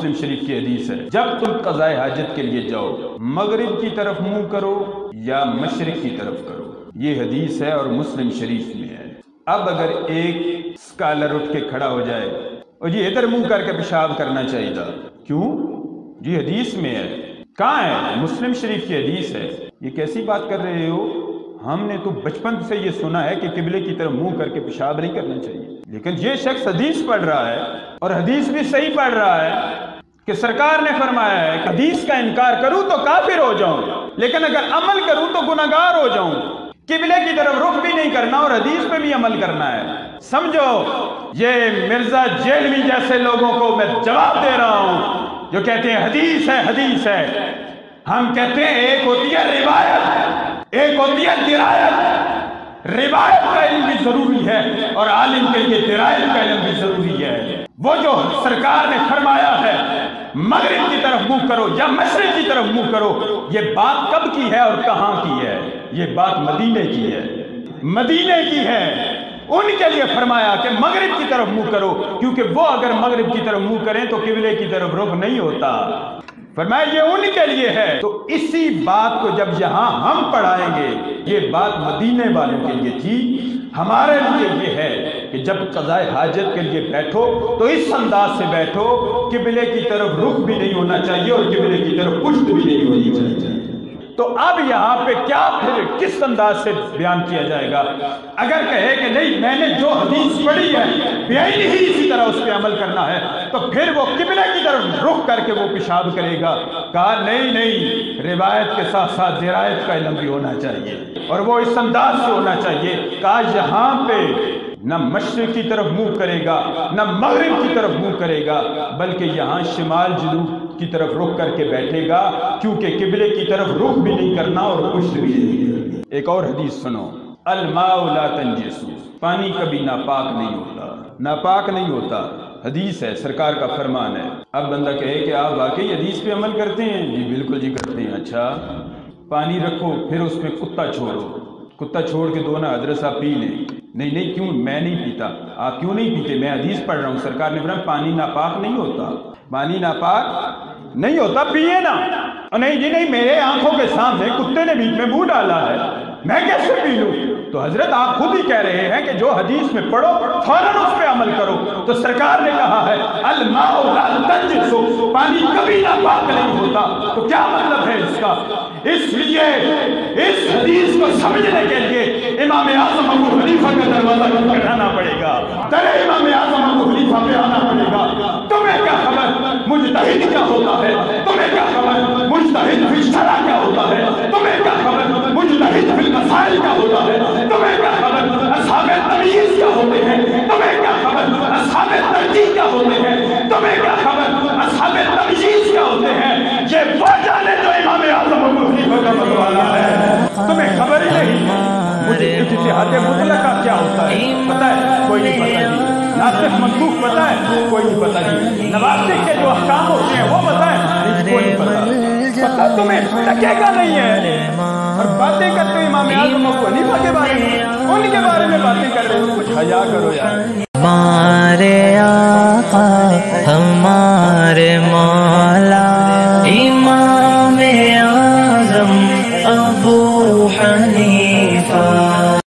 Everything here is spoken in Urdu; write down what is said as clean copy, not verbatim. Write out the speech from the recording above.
مسلم شریف کی حدیث ہے، جب تم قضائے حاجت کے لیے جاؤ مغرب کی طرف منہ کرو یا مشرق کی طرف کرو، یہ حدیث ہے اور مسلم شریف میں ہے۔ اب اگر ایک سکالر اٹھ کے کھڑا ہو جائے اور جی ادھر منہ کر کے پیشاب کرنا چاہیے تھا، کیوں؟ جی حدیث میں ہے، کہاں ہے؟ مسلم شریف کی حدیث ہے۔ یہ کیسی بات کر رہے ہو؟ ہم نے تو بچپن سے یہ سنا ہے کہ قبلے کی طرف منہ کر کے پیشاب نہیں کرنا چاہیے، لیکن یہ شخص حدیث پڑھ رہا ہے اور حدیث بھی صحیح پڑھ رہا ہے کہ سرکار نے فرمایا ہے کہ حدیث کا انکار کروں تو کافر ہو جاؤں، لیکن اگر عمل کروں تو گناہگار ہو جاؤں۔ قبلے کی طرف رخ بھی نہیں کرنا اور حدیث پہ بھی عمل کرنا ہے۔ سمجھو، یہ مرزا جیلوی جیسے لوگوں کو میں جواب دے رہا ہوں جو کہتے ہیں حدیث ہے حدیث ہے۔ ہم کہتے ہیں ایک ہوتی ہے روایت، ایک ہوتی ہے درایت۔ روایت کا علم بھی ضروری ہے اور عالم کے لیے درایت کا علم بھی ضروری ہے۔ وہ جو سرکار نے فرمایا ہے مغرب کی طرف منہ کرو یا مشرق کی طرف منہ کرو، یہ بات کب کی ہے اور کہاں کی ہے؟ یہ بات مدینے کی ہے، مدینے کی ہے۔ ان کے لیے فرمایا کہ مغرب کی طرف منہ کرو، کیونکہ وہ اگر مغرب کی طرف منہ کریں تو قبلے کی طرف رخ نہیں ہوتا۔ فرمایا یہ ان کے لیے ہے۔ تو اسی بات کو جب یہاں ہم پڑھائیں گے، یہ بات مدینے والوں کے لیے تھی، ہمارے لیے یہ ہے کہ جب قضائے حاجت کے لیے بیٹھو تو اس انداز سے بیٹھو، قبلے کی طرف رخ بھی نہیں ہونا چاہیے اور قبلے کی طرف پشت بھی نہیں ہونی چاہیے۔ تو اب یہاں پہ کیا پھر کس انداز سے بیان کیا جائے گا؟ اگر کہے کہ نہیں میں نے جو حدیث پڑھی ہے بیان ہی اسی طرح اس پہ عمل کرنا ہے، تو پھر وہ قبلے کی طرف رخ کر کے وہ پیشاب کرے گا۔ کہا نہیں، روایت کے ساتھ ساتھ درایت کا علم بھی ہونا چاہیے اور وہ اس انداز سے ہونا چاہیے۔ کہا یہاں پہ نہ مشرق کی طرف منہ کرے گا نہ مغرب کی طرف منہ کرے گا، بلکہ یہاں شمال جنوب کی طرف رخ کر کے بیٹھے گا، کیونکہ قبلے کی طرف رخ بھی نہیں کرنا اور پشت بھی نہیں۔ ایک اور حدیث سنو، الماء لا تنجسوا، پانی کبھی ناپاک نہیں ہوتا، ناپاک نہیں ہوتا، حدیث ہے، سرکار کا فرمان ہے۔ اب بندہ کہے کہ آپ واقعی حدیث پہ عمل کرتے ہیں؟ جی بالکل جی کرتے ہیں۔ اچھا، پانی رکھو پھر اس میں کتا چھوڑو، کتا چھوڑ کے دو نا حضرت صاحب پی لیں۔ نہیں کیوں؟ میں نہیں پیتا۔ آپ کیوں نہیں پیتے؟ میں حدیث پڑھ رہا ہوں، سرکار نے فرمایا پانی ناپاک نہیں ہوتا، پانی ناپاک نہیں ہوتا، پیے نا۔ نہیں جی نہیں، میرے آنکھوں کے سامنے کتے نے بیچ میں منہ ڈالا ہے، میں کیسے پی لوں؟ تو حضرت آپ خود ہی کہہ رہے ہیں کہ جو حدیث میں پڑھو فوراً اس پہ عمل کرو۔ تو سرکار نے کہا ہے الماء لا تنجسوا، پانی کبھی ناپاک نہیں ہوتا۔ تو کیا مطلب ہے اس کا؟ اس لیے اس حدیث کو سمجھنے کے لیے امام اعظم ابو حنیفہ کا دروازہ کھٹکھٹانا پڑے گا، در امام اعظم ابو حنیفہ پہ آنا پڑے گا۔ تمہیں کیا خبر مجتہد کیا ہوتا ہے؟ تمہیں کیا خبر مجتہد فی الشرع کیا ہوتا ہے؟ تمہیں کیا خبر مجتہد فی المسائل کیا ہوتا ہے؟ تمہیں کیا خبر اصحاب تمییز کیا ہوتے ہیں؟ تمہیں کیا خبر اصحاب ترجیح کیا ہوتے ہیں؟ تمہیں کیا خبر اصحاب تمییز کیا ہوتے ہیں؟ یہ وہ جانے جو امام اعظم ابو حنیفہ کا مطالعہ ہے، تمہیں خبر ہی نہیں۔ مجھے اتحاد مطلقہ کیا ہوتا ہے پتہ ہے؟ کوئی نہیں پتہ جی۔ ناسخ منسوخ پتہ ہے؟ کوئی نہیں پتہ جی۔ نواسخ کے جو احکام ہوتے ہیں وہ پتہ ہے؟ کوئی نہیں پتہ۔ پتہ تمہیں لگے گا نہیں ہے، اور باتیں کرتے امام اعظم ابو حنیفہ کے بارے میں، ان کے بارے میں باتیں کر رہے ہو، کچھ حیا کرو یار۔